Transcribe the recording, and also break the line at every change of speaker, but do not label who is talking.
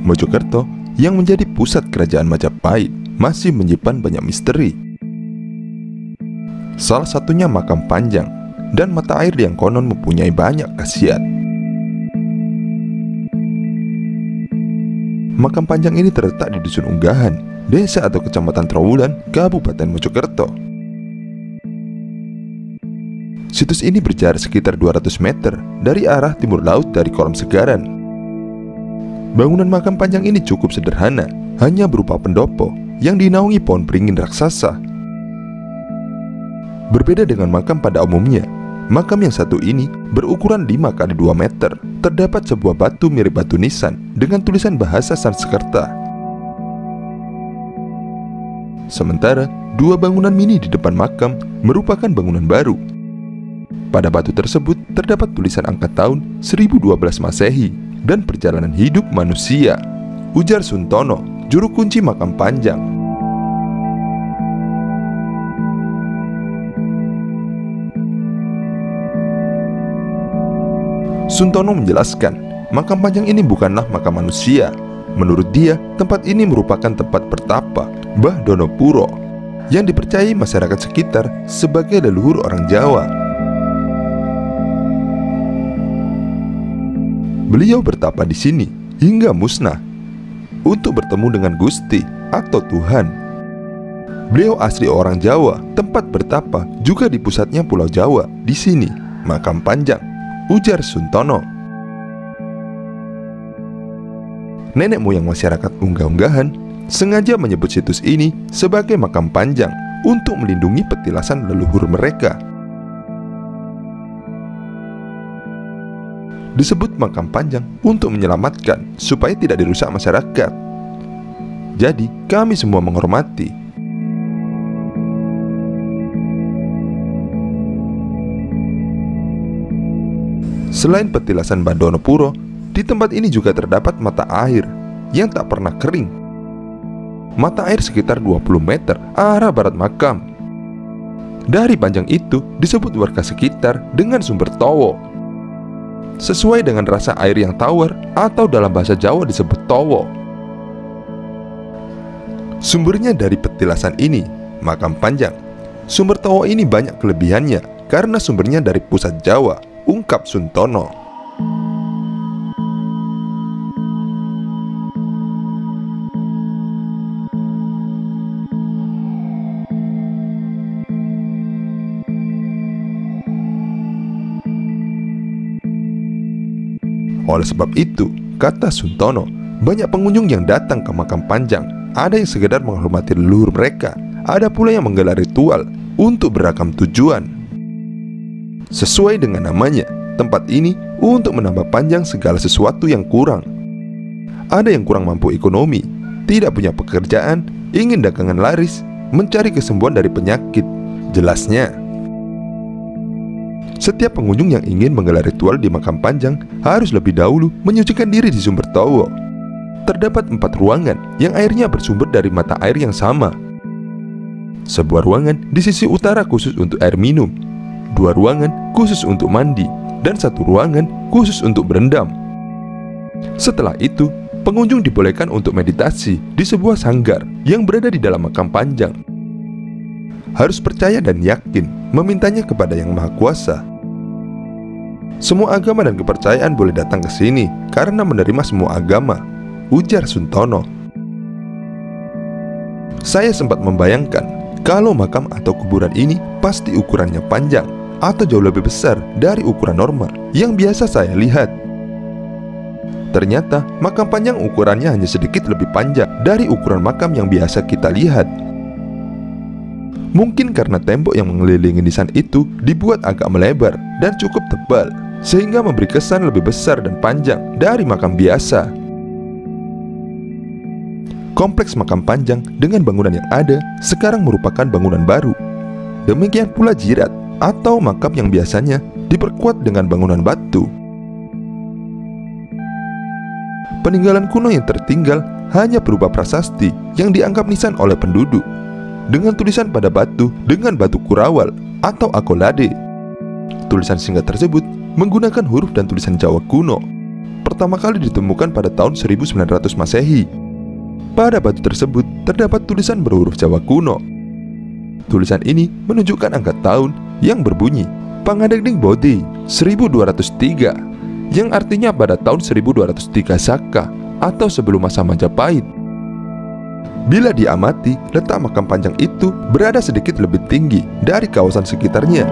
Mojokerto yang menjadi pusat kerajaan Majapahit masih menyimpan banyak misteri. Salah satunya makam panjang dan mata air yang konon mempunyai banyak khasiat. Makam panjang ini terletak di Dusun Unggahan, desa atau kecamatan Trowulan, Kabupaten Mojokerto. Situs ini berjarak sekitar 200 meter dari arah timur laut dari Kolam Segaran. Bangunan makam panjang ini cukup sederhana, hanya berupa pendopo yang dinaungi pohon beringin raksasa. Berbeda dengan makam pada umumnya, makam yang satu ini berukuran 5 kali 2 meter. Terdapat sebuah batu mirip batu nisan dengan tulisan bahasa Sanskerta. Sementara, 2 bangunan mini di depan makam merupakan bangunan baru. Pada batu tersebut terdapat tulisan angka tahun 1012 Masehi dan perjalanan hidup manusia, ujar Suntono, juru kunci makam panjang. Suntono menjelaskan, makam panjang ini bukanlah makam manusia. Menurut dia, tempat ini merupakan tempat pertapa Mbah Donopuro yang dipercayai masyarakat sekitar sebagai leluhur orang Jawa. Beliau bertapa di sini hingga musnah untuk bertemu dengan Gusti atau Tuhan. Beliau asli orang Jawa, tempat bertapa juga di pusatnya Pulau Jawa. Di sini, makam panjang, ujar Suntono. Nenek moyang masyarakat Unggah-Unggahan sengaja menyebut situs ini sebagai makam panjang untuk melindungi petilasan leluhur mereka. Disebut makam panjang untuk menyelamatkan supaya tidak dirusak masyarakat. Jadi kami semua menghormati. Selain petilasan Mbah Donopuro, di tempat ini juga terdapat mata air yang tak pernah kering. Mata air sekitar 20 meter arah barat makam. Dari panjang itu disebut warga sekitar dengan sumber Towo, sesuai dengan rasa air yang tawar atau dalam bahasa Jawa disebut towo. Sumbernya dari petilasan ini, makam panjang. Sumber towo ini banyak kelebihannya karena sumbernya dari pusat Jawa, ungkap Suntono. Oleh sebab itu, kata Suntono, banyak pengunjung yang datang ke makam panjang. Ada yang sekedar menghormati leluhur mereka, ada pula yang menggelar ritual untuk beragam tujuan. Sesuai dengan namanya, tempat ini untuk menambah panjang segala sesuatu yang kurang. Ada yang kurang mampu ekonomi, tidak punya pekerjaan, ingin dagangan laris, mencari kesembuhan dari penyakit. Jelasnya, setiap pengunjung yang ingin menggelar ritual di makam panjang harus lebih dahulu menyucikan diri di sumber Towo. Terdapat 4 ruangan yang airnya bersumber dari mata air yang sama. Sebuah ruangan di sisi utara khusus untuk air minum, 2 ruangan khusus untuk mandi, dan 1 ruangan khusus untuk berendam. Setelah itu, pengunjung dibolehkan untuk meditasi di sebuah sanggar yang berada di dalam makam panjang. Harus percaya dan yakin memintanya kepada Yang Maha Kuasa. Semua agama dan kepercayaan boleh datang ke sini karena menerima semua agama, ujar Suntono. Saya sempat membayangkan kalau makam atau kuburan ini pasti ukurannya panjang atau jauh lebih besar dari ukuran normal yang biasa saya lihat. Ternyata makam panjang ukurannya hanya sedikit lebih panjang dari ukuran makam yang biasa kita lihat. Mungkin karena tembok yang mengelilingi nisan itu dibuat agak melebar dan cukup tebal, sehingga memberi kesan lebih besar dan panjang dari makam biasa. Kompleks makam panjang dengan bangunan yang ada sekarang merupakan bangunan baru. Demikian pula jirat atau makam yang biasanya diperkuat dengan bangunan batu. Peninggalan kuno yang tertinggal hanya berupa prasasti yang dianggap nisan oleh penduduk, dengan tulisan pada batu dengan batu kurawal atau akolade. Tulisan singkat tersebut menggunakan huruf dan tulisan Jawa kuno. Pertama kali ditemukan pada tahun 1900 Masehi. Pada batu tersebut terdapat tulisan berhuruf Jawa kuno. Tulisan ini menunjukkan angka tahun yang berbunyi Pangadegning Bodi 1203, yang artinya pada tahun 1203 Saka atau sebelum masa Majapahit. Bila diamati, letak makam panjang itu berada sedikit lebih tinggi dari kawasan sekitarnya.